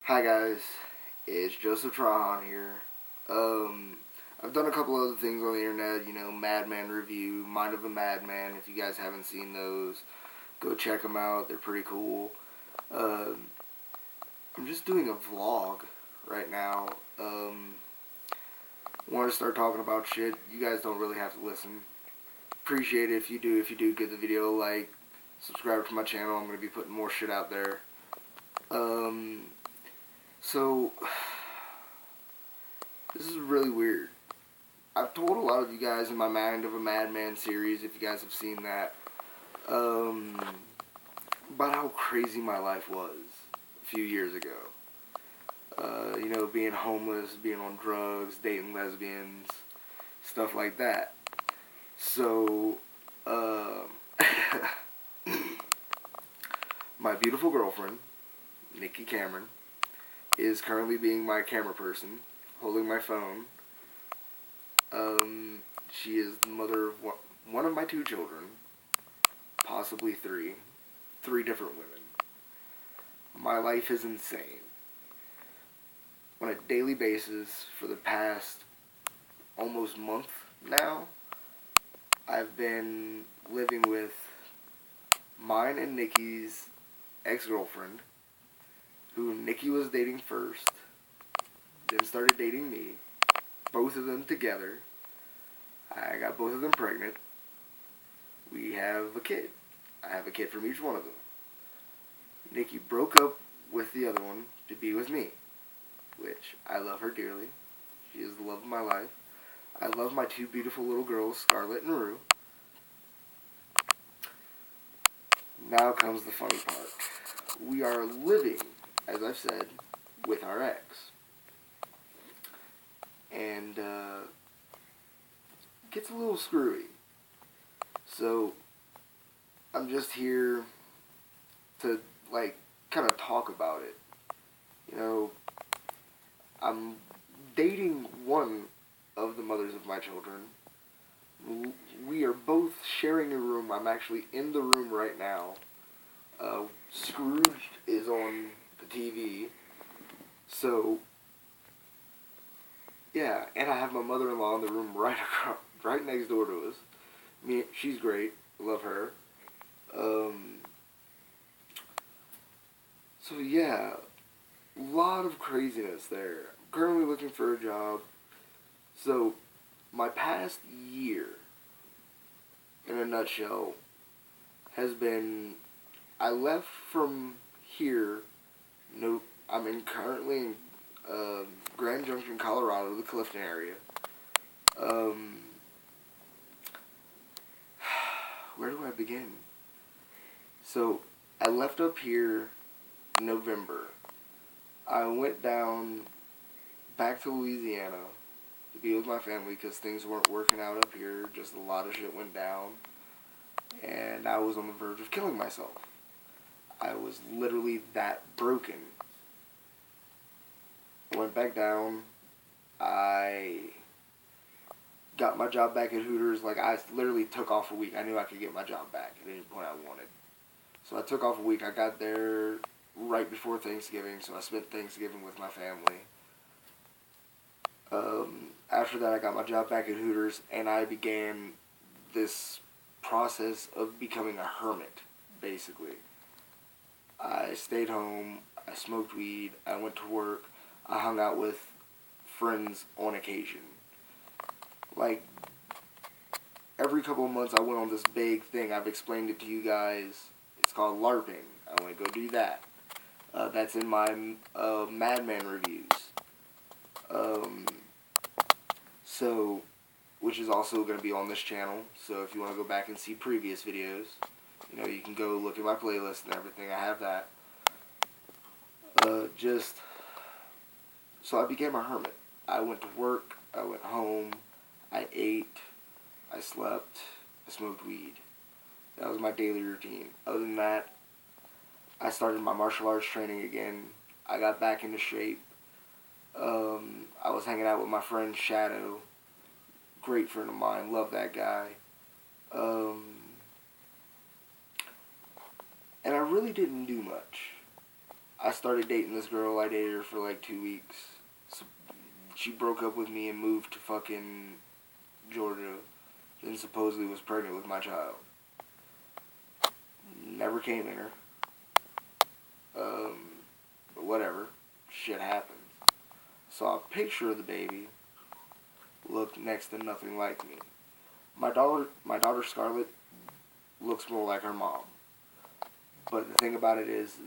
Hi guys, it's Joseph Trahan here. Um, I've done a couple other things on the internet, Madman Review, Mind of a Madman. If you guys haven't seen those, go check them out. They're pretty cool. Um, I'm just doing a vlog right now. Want to start talking about shit. You guys don't really have to listen. Appreciate it if you do. If you do, give the video a like. Subscribe to my channel. I'm going to be putting more shit out there. Um, so this is really weird. I've told a lot of you guys in my Mind of a Madman series, if you guys have seen that, um, about how crazy my life was a few years ago. Being homeless, being on drugs, dating lesbians, stuff like that. So, my beautiful girlfriend, Nikki Cameron, is currently being my camera person, holding my phone. She is the mother of one of my two children, possibly three different women. My life is insane. On a daily basis for the past almost month now, I've been living with mine and Nikki's ex-girlfriend, who Nikki was dating first, then started dating me, both of them together. I got both of them pregnant. We have a kid. I have a kid from each one of them. Nikki broke up with the other one to be with me, which I love her dearly. She is the love of my life. I love my two beautiful little girls, Scarlett and Rue. Now comes the funny part. We are living, as I've said, with our ex. And, gets a little screwy. So, I'm just here to, kind of talk about it. I'm dating one of the mothers of my children. We are both sharing a room. I'm actually in the room right now. Scrooge is on the TV. So, yeah, and I have my mother-in-law in the room right next door to us. She's great. Love her. So yeah, a lot of craziness there. I'm currently looking for a job. So, my past year, in a nutshell, has been, I left from here, I'm currently in Grand Junction, Colorado, the Clifton area. Where do I begin? So, I left up here in November. I went down back to Louisiana to be with my family because things weren't working out up here. Just a lot of shit went down. And I was on the verge of killing myself. I was literally that broken. I went back down. I got my job back at Hooters. I literally took off a week. I knew I could get my job back at any point I wanted. So I took off a week. I got there right before Thanksgiving, so I spent Thanksgiving with my family. After that, I got my job back at Hooters, and I began this process of becoming a hermit, basically. I stayed home, I smoked weed, I went to work, I hung out with friends on occasion. Every couple of months I went on this big thing. I've explained it to you guys. It's called LARPing. I want to go do that. That's in my Madman reviews. Which is also going to be on this channel. So if you want to go back and see previous videos, you can go look at my playlist and everything. I have that. So I became a hermit. I went to work, I went home, I ate, I slept, I smoked weed. That was my daily routine. Other than that, I started my martial arts training again. I got back into shape. I was hanging out with my friend Shadow. Great friend of mine. Love that guy. And I really didn't do much. I started dating this girl. I dated her for like 2 weeks. So she broke up with me and moved to fucking Georgia. Then supposedly was pregnant with my child. Never came in her. But whatever. Shit happens. Saw a picture of the baby. Looked next to nothing like me. My daughter Scarlett looks more like her mom. But the thing about it is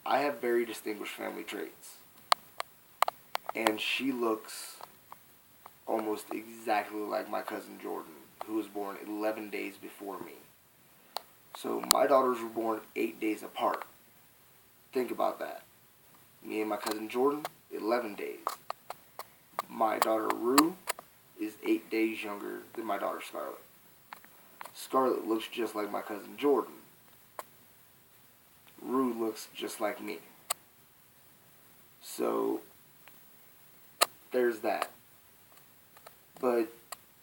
I have very distinguished family traits. And she looks almost exactly like my cousin Jordan, who was born 11 days before me. So my daughters were born 8 days apart. Think about that. Me and my cousin Jordan, 11 days. My daughter Rue is 8 days younger than my daughter Scarlett. Scarlett looks just like my cousin Jordan. Rue looks just like me. So, there's that. But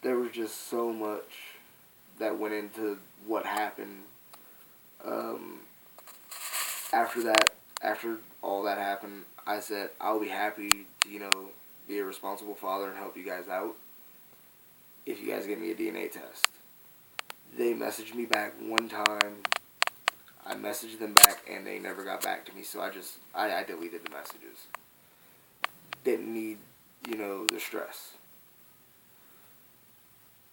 there was just so much that went into what happened. After all that happened, I said, I'll be happy to, be a responsible father and help you guys out if you guys give me a DNA test. They messaged me back one time. I messaged them back and they never got back to me, so I deleted the messages. Didn't need, the stress.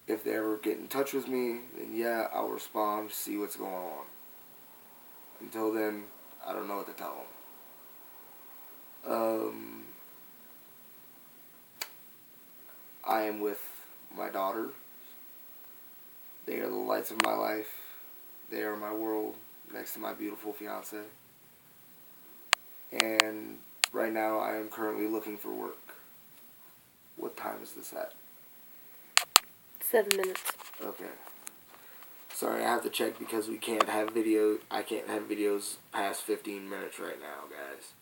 If they ever get in touch with me, then yeah, I'll respond, see what's going on. Until then, I don't know what to tell them. I am with my daughter. They are the lights of my life. They are my world next to my beautiful fiance. And right now I am currently looking for work. What time is this at? 7 minutes. Okay. Sorry, I have to check because I can't have videos past 15 minutes right now, guys.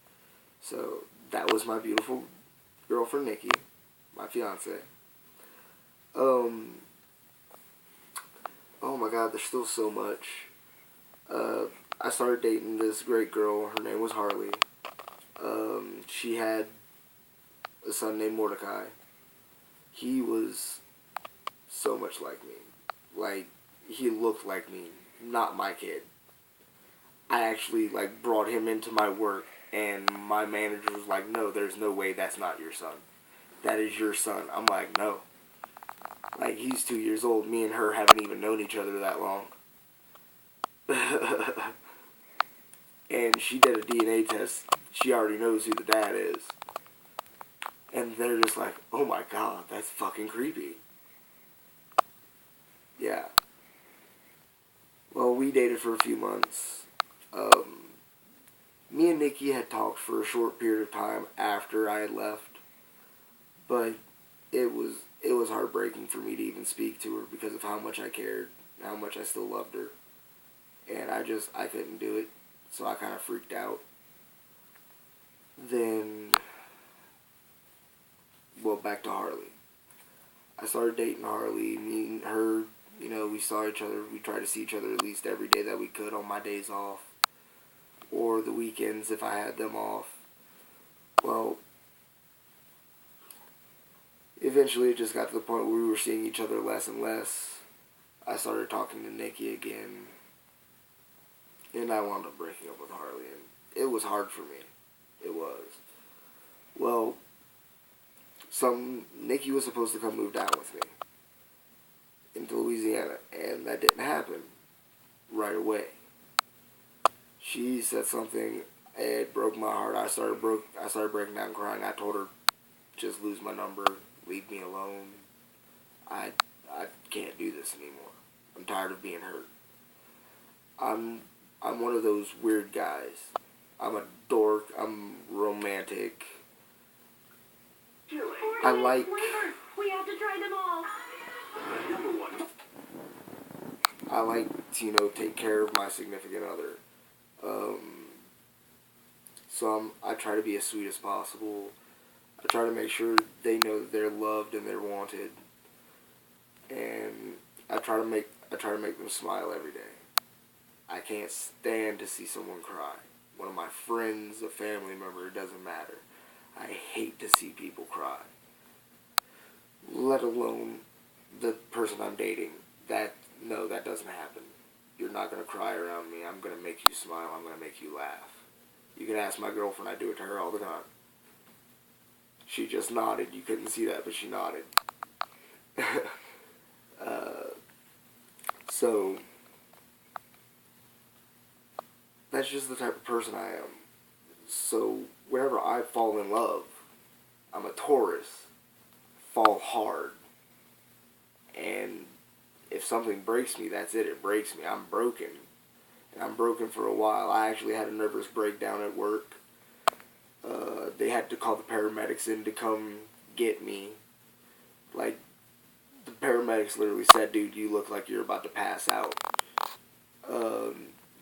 So, that was my beautiful girlfriend, Nikki, my fiance. Oh my god, there's still so much. I started dating this great girl. Her name was Harley. She had a son named Mordecai. He was so much like me. Like, he looked like me, not my kid. I actually, brought him into my work, and my manager was like, no, there's no way that's not your son. That is your son. I'm like, no. Like, he's 2 years old. Me and her haven't even known each other that long. And she did a DNA test. She already knows who the dad is. And they're just like, oh my god, that's fucking creepy. Yeah. Well, we dated for a few months. Me and Nikki had talked for a short period of time after I had left. But it was heartbreaking for me to even speak to her because of how much I cared, how much I still loved her. And I couldn't do it. So I kind of freaked out. Then, well, back to Harley. I started dating Harley. Me and her, we saw each other. We tried to see each other at least every day that we could on my days off. Or the weekends if I had them off. Well, eventually it just got to the point where we were seeing each other less and less. I started talking to Nikki again. And I wound up breaking up with Harley. And it was hard for me. It was. Well, Nikki was supposed to come move down with me into Louisiana, and that didn't happen right away. She said something, it broke my heart. I started breaking down crying. I told her, just lose my number, leave me alone. I can't do this anymore. I'm tired of being hurt. I'm one of those weird guys. I'm a dork. I'm romantic. I like... We have to try them all. I like to, take care of my significant other. So I try to be as sweet as possible. I try to make sure they know that they're loved and they're wanted. And I try to make them smile every day. I can't stand to see someone cry. one of my friends, a family member, it doesn't matter. I hate to see people cry. Let alone the person I'm dating. No, that doesn't happen. You're not going to cry around me. I'm going to make you smile. I'm going to make you laugh. You can ask my girlfriend. I do it to her all the time. She just nodded. You couldn't see that, but she nodded. So, that's just the type of person I am. So, whenever I fall in love, I'm a Taurus. Fall hard. And if something breaks me, that's it. It breaks me. I'm broken. And I'm broken for a while. I actually had a nervous breakdown at work. They had to call the paramedics in to come get me. Like, the paramedics literally said, dude, you look like you're about to pass out.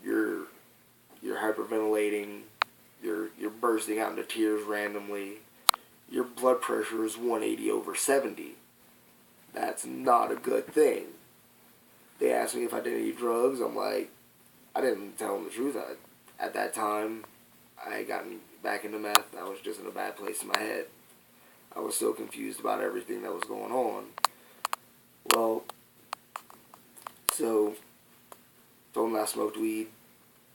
You're hyperventilating. You're bursting out into tears randomly. Your blood pressure is 180/70. That's not a good thing. They asked me if I did any drugs. I'm like, I didn't tell them the truth. At that time, I had gotten back into meth. I was just in a bad place in my head. I was so confused about everything that was going on. Well, so, told them I smoked weed,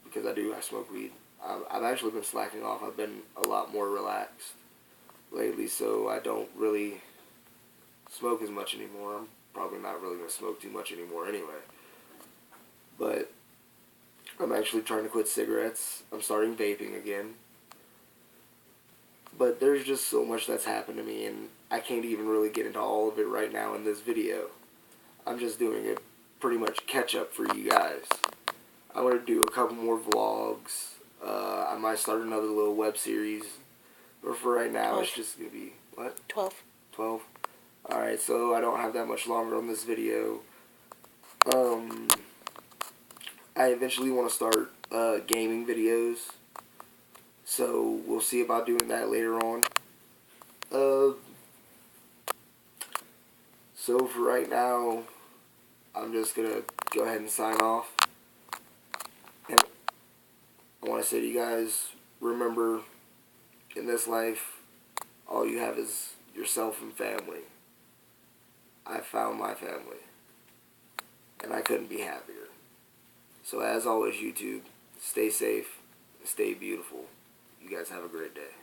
because I smoke weed. I've actually been slacking off. I've been a lot more relaxed lately, so I don't really smoke as much anymore. I'm probably not really going to smoke too much anymore anyway. But I'm actually trying to quit cigarettes. I'm starting vaping again. But there's just so much that's happened to me, and I can't even really get into all of it right now in this video. I'm just doing a pretty much catch-up for you guys. I'm going to do a couple more vlogs. I might start another little web series. But for right now, 12. It's just going to be, what? 12. 12? Alright, so I don't have that much longer on this video. I eventually want to start gaming videos. So we'll see about doing that later on. So for right now, I'm just going to go ahead and sign off. And I want to say to you guys, remember, in this life, all you have is yourself and family. I found my family, and I couldn't be happier. So as always, YouTube, stay safe and stay beautiful. You guys have a great day.